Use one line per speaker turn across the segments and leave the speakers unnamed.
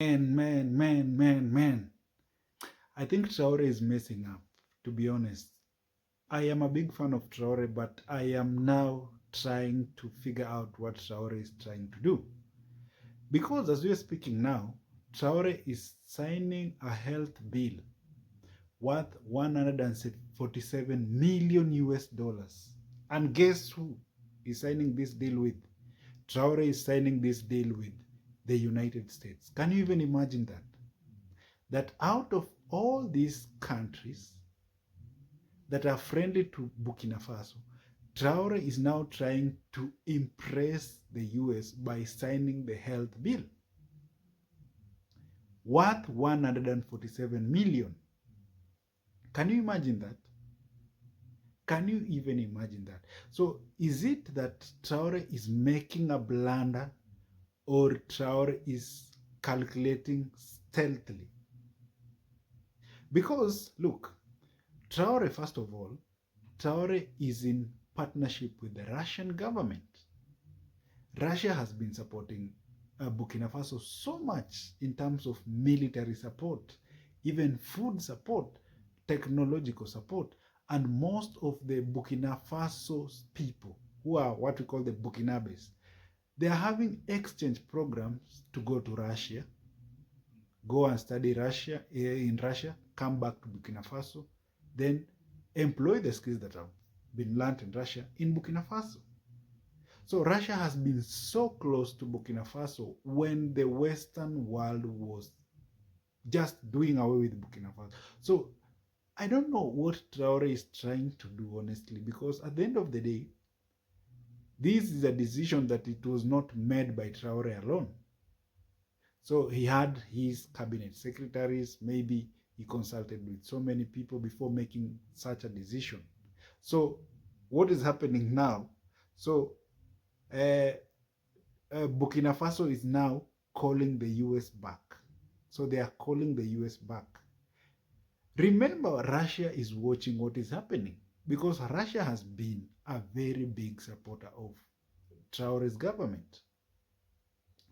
Man. I think Traore is messing up, to be honest. I am a big fan of Traore, but I am now trying to figure out what Traore is trying to do. Because as we are speaking now, Traore is signing a health bill worth 147 million US dollars. And guess who is signing this deal with? Traore is signing this deal with the United States. Can you even imagine that? That out of all these countries that are friendly to Burkina Faso, Traore is now trying to impress the US by signing the health bill worth 147 million. Can you imagine that? Can you even imagine that? So is it that Traore is making a blunder, or Traore is calculating stealthily? Because look, Traore, first of all, Traore is in partnership with the Russian government. Russia has been supporting Burkina Faso so much in terms of military support, even food support, technological support, and most of the Burkina Faso's people, who are what we call the Burkinabes, they are having exchange programs to go to Russia, go and study Russia in Russia, come back to Burkina Faso, then employ the skills that have been learned in Russia in Burkina Faso. So Russia has been so close to Burkina Faso when the Western world was just doing away with Burkina Faso. So I don't know what Traore is trying to do, honestly, because at the end of the day, this is a decision that it was not made by Traore alone. So he had his cabinet secretaries, maybe he consulted with so many people before making such a decision. So what is happening now? So uh, Burkina Faso is now calling the US back. So they are calling the US back. Remember, Russia is watching what is happening because Russia has been a very big supporter of Traore's government.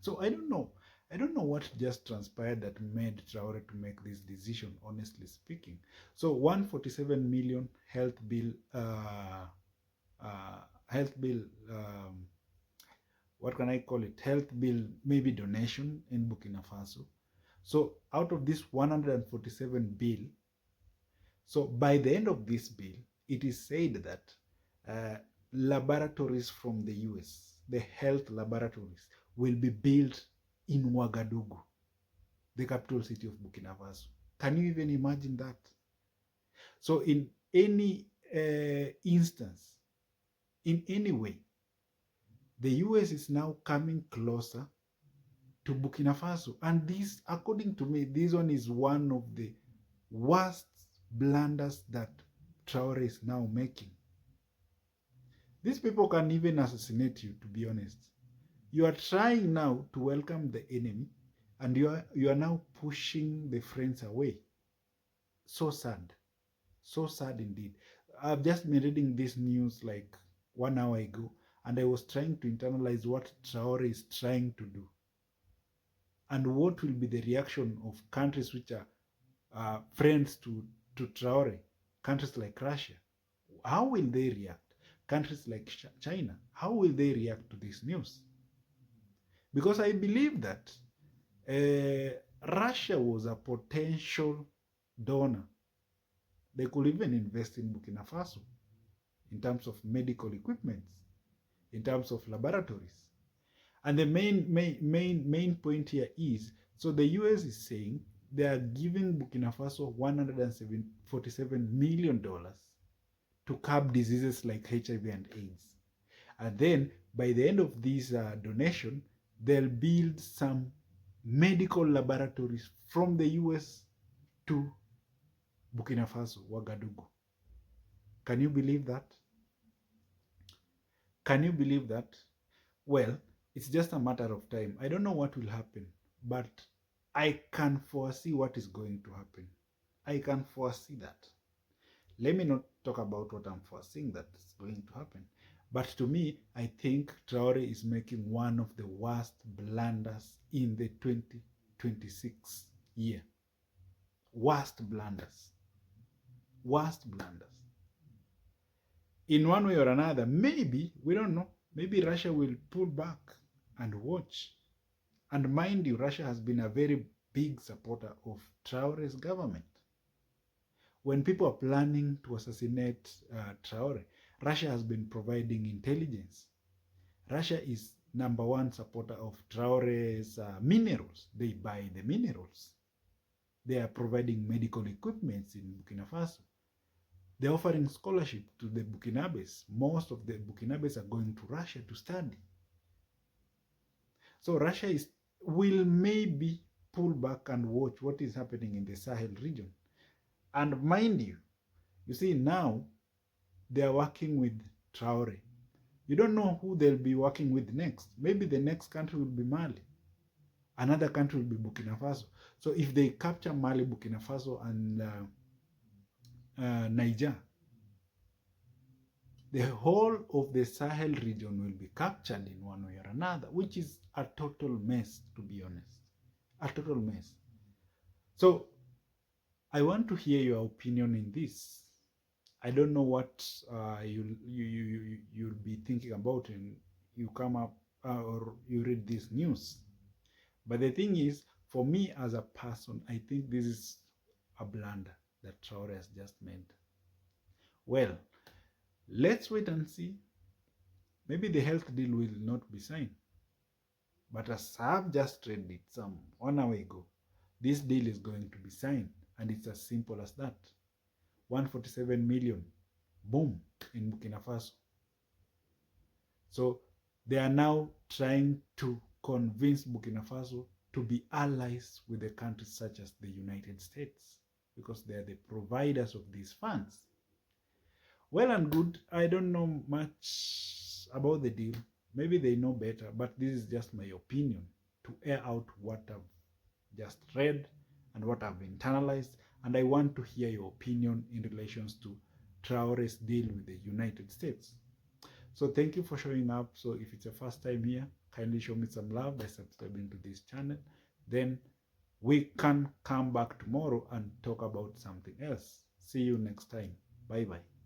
So I don't know. I don't know what just transpired that made Traore to make this decision, honestly speaking. So 147 million health bill, what can I call it? Health bill, maybe donation in Burkina Faso. So out of this 147 bill, so by the end of this bill, it is said that laboratories from the US, the health laboratories, will be built in Ouagadougou, the capital city of Burkina Faso. Can you even imagine that? So in any instance, in any way, the US is now coming closer to Burkina Faso. And this, according to me, this one is one of the worst blunders that Traore is now making. These people can even assassinate you, to be honest. You are trying now to welcome the enemy, and you are now pushing the friends away. So sad. So sad indeed. I've just been reading this news like 1 hour ago, and I was trying to internalize what Traore is trying to do. And what will be the reaction of countries which are friends to Traore, countries like Russia? How will they react? Countries like China, how will they react to this news? Because I believe that Russia was a potential donor. They could even invest in Burkina Faso in terms of medical equipment, in terms of laboratories. And the main point here is, so the US is saying they are giving Burkina Faso $147 million to curb diseases like HIV and AIDS. And then by the end of this donation, they'll build some medical laboratories from the US to Burkina Faso, Ouagadougou. Can you believe that? Can you believe that? Well, it's just a matter of time. I don't know what will happen, but I can foresee what is going to happen. I can foresee that. Let me not talk about what I'm foreseeing that is going to happen. But to me, I think Traore is making one of the worst blunders in the 26 year. Worst blunders. Worst blunders. In one way or another, maybe, we don't know, maybe Russia will pull back and watch. And mind you, Russia has been a very big supporter of Traoré's government. When people are planning to assassinate Traoré, Russia has been providing intelligence. Russia is #1 supporter of Traoré's minerals. They buy the minerals. They are providing medical equipment in Burkina Faso. They're offering scholarship to the Burkinabes. Most of the Burkinabes are going to Russia to study. So Russia will maybe pull back and watch what is happening in the Sahel region. And mind you, you see now they are working with Traoré. You don't know who they'll be working with next. Maybe the next country will be Mali. Another country will be Burkina Faso. So if they capture Mali, Burkina Faso, and Niger, the whole of the Sahel region will be captured in one way or another, which is a total mess, to be honest. A total mess. So I want to hear your opinion in this. I don't know what you'll be thinking about when you come up or you read this news. But the thing is, for me as a person, I think this is a blunder that Traoré has just made. Well, let's wait and see. Maybe the health deal will not be signed. But as I've just read it some 1 hour ago, this deal is going to be signed. And it's as simple as that. 147 million, boom, in Burkina Faso. So they are now trying to convince Burkina Faso to be allies with the countries such as the United States, because they are the providers of these funds. Well and good, I don't know much about the deal. Maybe they know better, but this is just my opinion to air out what I've just read and what I've internalized, and I want to hear your opinion in relations to Traoré's deal with the United States. So thank you for showing up. So if it's your first time here, kindly show me some love by subscribing to this channel. Then we can come back tomorrow and talk about something else. See you next time. Bye bye.